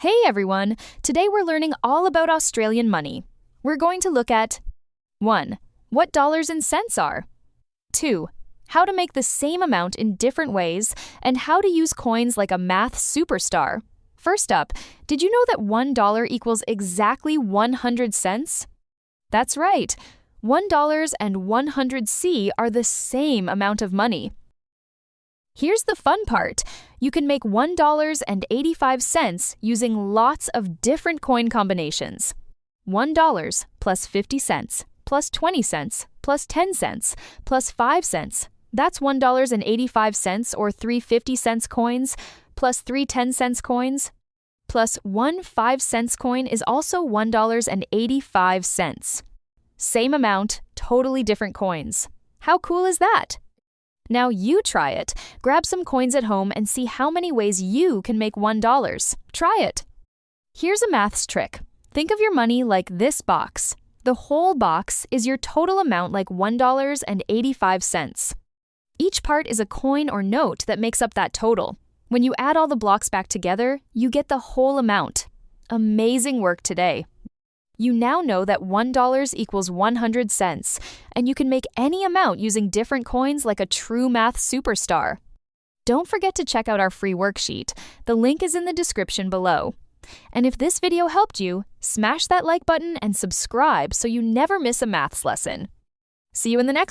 Hey everyone! Today we're learning all about Australian money. We're going to look at 1. What dollars and cents are. 2. How to make the same amount in different ways and how to use coins like a math superstar. First up, did you know that $1 equals exactly 100 cents? That's right. $1 and 100C are the same amount of money. Here's the fun part. You can make $1.85 using lots of different coin combinations. $1 plus 50 cents, plus 20 cents, plus 10 cents, plus 5 cents. That's $1.85 or 3 50-cent coins, plus 3 10-cent coins. Plus 1 5-cent coin is also $1.85. Same amount, totally different coins. How cool is that? Now you try it. Grab some coins at home and see how many ways you can make $1. Try it. Here's a maths trick. Think of your money like this box. The whole box is your total amount like $1.85. Each part is a coin or note that makes up that total. When you add all the blocks back together, you get the whole amount. Amazing work today. You now know that $1 equals 100 cents, and you can make any amount using different coins like a true math superstar. Don't forget to check out our free worksheet. The link is in the description below. And if this video helped you, smash that like button and subscribe so you never miss a maths lesson. See you in the next one.